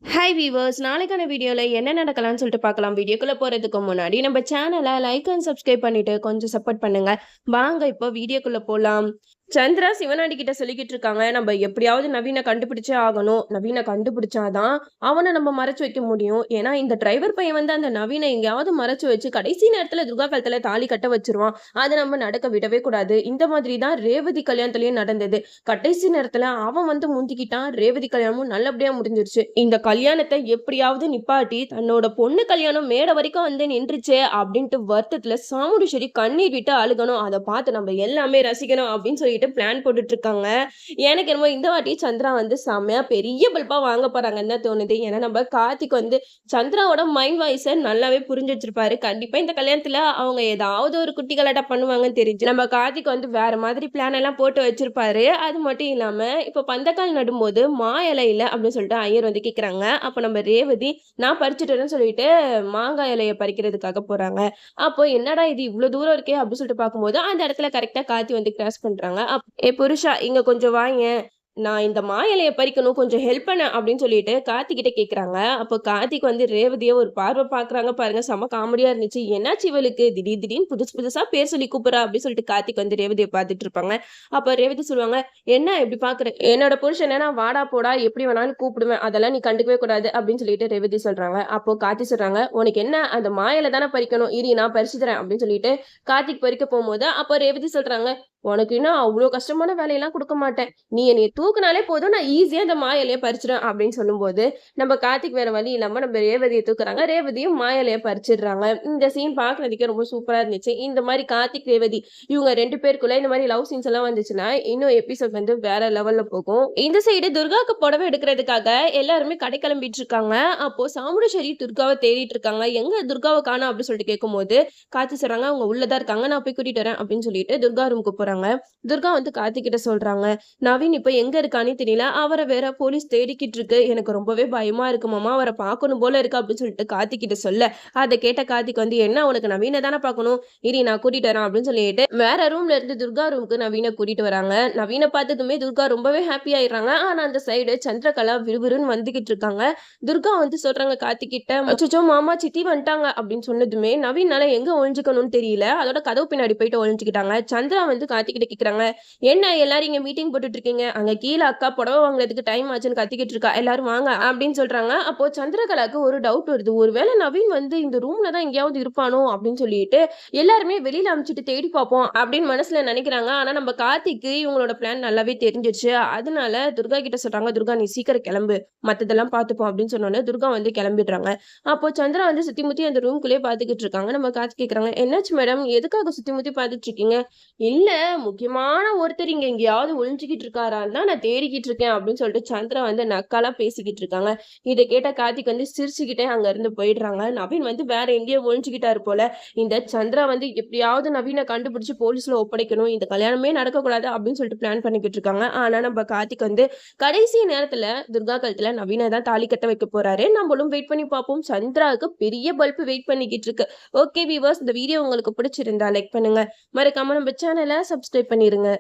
Hi viewers, நாளைக்கான வீடியோல என்ன நடக்கலாம்னு சொல்லிட்டு பார்க்கலாம். வீடியோக்குள்ள போறதுக்கு முன்னாடி நம்ம சேனலை லைக் அண்ட் சப்ஸ்கிரைப் பண்ணிட்டு கொஞ்சம் சப்போர்ட் பண்ணுங்க. வாங்க இப்போ வீடியோக்குள்ள போலாம். சந்திரா சிவனாண்டி கிட்ட சொல்லிக்கிட்டு இருக்காங்க, நம்ம எப்படியாவது நவீனை கண்டுபிடிச்சே ஆகணும். நவீனை கண்டுபிடிச்சாதான் அவனை நம்ம மறைச்சு வைக்க முடியும். ஏன்னா இந்த டிரைவர் பையன் வந்து அந்த நவீனை எங்கேயாவது மறைச்சு வச்சு கடைசி நேரத்துல துர்கா கழுத்துல தாலி கட்ட வச்சிருவான். அதை நம்ம நடக்க விடவே கூடாது. இந்த மாதிரி தான் ரேவதி கல்யாணத்துலயும் நடந்தது. கடைசி நேரத்துல அவன் வந்து முந்திக்கிட்டான். ரேவதி கல்யாணமும் நல்லபடியா முடிஞ்சிருச்சு. இந்த கல்யாணத்தை எப்படியாவது நிப்பாட்டி தன்னோட பொண்ணு கல்யாணம் மேடை வரைக்கும் வந்து நின்றுச்சே அப்படின்ட்டு வருத்தத்துல சாமுண்டீஸ்வரி கண்ணீர் விட்டு அழுகணும். அதை பார்த்து நம்ம எல்லாமே ரசிக்கணும் அப்படின்னு சொல்லிட்டு பிளான் போட்டுட்டு இருக்காங்க. எனக்கு என்னமோ இந்த வாட்டி சந்திரா வந்து செம்மையா பெரிய பல்பா வாங்க போறாங்கன்னு தான் தோணுது. ஏன்னா நம்ம கார்த்திக் வந்து சந்திராவோட மைண்ட் வாய்ஸை நல்லாவே புரிஞ்சு வச்சிருப்பாரு. கண்டிப்பா இந்த கல்யாணத்துல அவங்க ஏதாவது ஒரு குட்டி கலாட்டா பண்ணுவாங்கன்னு தெரிஞ்சு நம்ம கார்த்திக் வந்து வேற மாதிரி பிளான் எல்லாம் போட்டு வச்சிருப்பாரு. அது மட்டும் இல்லாம இப்ப பந்தக்கால் நடும்போது மா இலை இல்ல அப்படின்னு சொல்லிட்டு ஐயர் வந்து கேக்குறாங்க. அப்ப நம்ம ரேவதி நான் பறிச்சுட்டேன்னு சொல்லிட்டு மாங்காய் இலைய பறிக்கிறதுக்காக போறாங்க. அப்போ என்னடா இது இவ்வளவு தூரம் இருக்கே அப்படின்னு சொல்லிட்டு பார்க்கும்போது அந்த இடத்துல கரெக்டா கார்த்தி வந்து கிராஸ் பண்றாங்க. ஏ புருஷா இங்க கொஞ்சம் வாயேன், நான் இந்த மா இலைய பறிக்கணும், கொஞ்சம் ஹெல்ப் பண்ண அப்படின்னு சொல்லிட்டு கார்த்திகிட்ட கேக்குறாங்க. அப்போ கார்த்திக் வந்து ரேவதிய ஒரு பார்வை பாக்குறாங்க பாருங்க, செம காமெடியா இருந்துச்சு. என்னாச்சு இவளுக்கு திடீர்னு புதுசு புதுசா பேர் சொல்லி கூப்பிடுறா அப்படின்னு சொல்லிட்டு கார்த்திக் வந்து ரேவதியை பார்த்துட்டு இருப்பாங்க. அப்ப ரேவதி சொல்லுவாங்க, என்ன இப்படி பாக்குற, என்னோட புருஷன் நான் வாடா போடா எப்படி வேணாலும் கூப்பிடுவேன், அதெல்லாம் நீ கண்டுக்கவே கூடாது அப்படின்னு சொல்லிட்டு ரேவதி சொல்றாங்க. அப்போ கார்த்திக் சொல்றாங்க, உனக்கு என்ன அந்த மா இலை தானே பறிக்கணும், இரு நான் பறிச்சு தரேன் அப்படின்னு சொல்லிட்டு கார்த்திக் பறிக்க போகும்போது அப்ப ரேவதி சொல்றாங்க, உனக்கு இன்னும் அவ்வளோ கஷ்டமான வேலையெல்லாம் கொடுக்க மாட்டேன், நீ என்னைய தூக்குனாலே போதும், நான் ஈஸியா இந்த மா இலைய பறிச்சிடுவேன் அப்படின்னு சொல்லும்போது நம்ம கார்த்திக் வேற வழி இல்லாம நம்ம ரேவதியை தூக்குறாங்க. ரேவதியும் மா இலைய பறிச்சிடுறாங்க. இந்த சீன் பாக்குறதுக்கே ரொம்ப சூப்பரா இருந்துச்சு. இந்த மாதிரி கார்த்திக் ரேவதி இவங்க 2 பேருக்குள்ள இந்த மாதிரி லவ் சீன்ஸ் எல்லாம் வந்துச்சுன்னா இன்னும் எபிசோட் வந்து வேற லெவல்ல போகும். இந்த சைடு துர்காக்கு புடவை எடுக்கிறதுக்காக எல்லாருமே கடை கிளம்பிட்டு இருக்காங்க. அப்போ சாமுண்டீஸ்வரி துர்காவை தேடிட்டு இருக்காங்க. எங்க துர்காவை காணோம் அப்படின்னு சொல்லிட்டு கேட்கும்போது கார்த்தி சொல்றாங்க, அவங்க உள்ளதா இருக்காங்க, நான் போய் கூட்டிட்டு வரேன் அப்படின்னு சொல்லிட்டு துர்கா ரூமுக்கு போறாங்க. துர்கா வந்து கார்த்திக் கிட்ட சொல்றாங்க, நவீன் இப்ப எங்க இருக்கானே தெரியல, அவரை வேற போலீஸ் தேடிக்கிட்டு இருக்கு, எனக்கு ரொம்பவே பயமா இருக்கு மாமா, அவரை பார்க்கணும் போல இருக்கு அப்படின்னு சொல்லிட்டு கார்த்திக் கிட்ட சொல்ல அதை கேட்ட கார்த்திக் வந்து, என்ன உனக்கு நவீனை தானே பார்க்கணும், இனி நான் கூட்டிட்டு வரேன் அப்படின்னு சொல்லிட்டு வேற ரூம்ல இருந்து துர்கா ரூமுக்கு நவீனை கூட்டிட்டு வராங்க. நவீனை பார்த்ததுமே துர்கா ரொம்பவே ஹாப்பி ஆயிடுறாங்க. ஆனா அந்த சைடு சந்திரகலா விறுவிறுன்னு வந்துகிட்டு இருக்காங்க. துர்கா வந்து சொல்றாங்க கார்த்திக் கிட்ட, அச்சோ மாமா சித்தி வந்துட்டாங்க அப்படின்னு சொன்னதுமே நவீனால எங்க ஒழிஞ்சுக்கணும்னு தெரியல, அதோட கதவு பின்னாடி போயிட்டு ஒழிஞ்சுக்கிட்டாங்க. சந்திரா வந்து கார்த்திக் கிட்ட கேக்குறாங்க, என்ன எல்லாரும் இங்க மீட்டிங் போட்டுட்டு இருக்கீங்க, அங்க கீழே அக்கா புடவை வாங்குறதுக்கு டைம் ஆச்சுன்னு கத்திக்கிட்டு இருக்கா, எல்லாரும் வாங்க அப்படின்னு சொல்றாங்க. அப்போ சந்திரகலாக்கு ஒரு டவுட் வருது, ஒருவேளை நவீன் வந்து இந்த ரூம்ல தான் எங்கேயாவது இருப்பானோ அப்படின்னு சொல்லிட்டு எல்லாருமே வெளியில அனுப்பிச்சிட்டு தேடி பார்ப்போம் அப்படின்னு மனசுல நினைக்கிறாங்க. ஆனா நம்ம கார்த்திக்கு இவங்களோட பிளான் நல்லாவே தெரிஞ்சிருச்சு. அதனால துர்கா கிட்ட சொல்றாங்க, துர்கா நீ சீக்கிரம் கிளம்பு, மத்ததெல்லாம் பார்த்துப்போம் அப்படின்னு சொன்னோன்னே துர்கா வந்து கிளம்பிடுறாங்க. அப்போ சந்திரா வந்து சுத்தி முத்தி அந்த ரூம்குள்ளேயே பார்த்துக்கிட்டு இருக்காங்க. நம்ம கார்த்திக் கேக்குறாங்க, என்னாச்சு மேடம், எதுக்காக சுத்தி முத்தி பார்த்துட்டு இருக்கீங்க, இல்ல முக்கியமான ஒருத்தர் இங்க எங்கேயாவது ஒளிஞ்சுக்கிட்டு இருக்காரான்னு தான் நான் தேடிக்கிட்டு இருக்கேன் அப்படின்னு சொல்லிட்டு சந்திரா வந்து நக்காலா பேசிக்கிட்டு இருக்காங்க. இதை கேட்ட கார்த்திக் வந்து சிரிச்சுக்கிட்டே அங்க இருந்து போயிடுறாங்க. நவீன் வந்து வேற எங்கேயோ ஒளிஞ்சுக்கிட்டாரு போல. இந்த சந்திரா வந்து எப்படியாவது நவீனை கண்டுபிடிச்சு போலீஸ்ல ஒப்படைக்கணும், இந்த கல்யாணமே நடக்கக்கூடாது அப்படின்னு சொல்லிட்டு பிளான் பண்ணிக்கிட்டு இருக்காங்க. ஆனா நம்ம கார்த்திக் வந்து கடைசி நேரத்துல துர்கா கழுத்துல நவீனை தான் தாலி கட்ட வைக்க போறாரு. நம்மளும் வெயிட் பண்ணி பார்ப்போம். சந்திராவுக்கு பெரிய பல்ப் வெயிட் பண்ணிக்கிட்டு இருக்கு. ஓகே வீவர்ஸ், இந்த வீடியோ உங்களுக்கு பிடிச்சிருந்தா லைக் பண்ணுங்க, மறக்காம நம்ம சேனலை சப்ஸ்கிரைப் பண்ணிருங்க.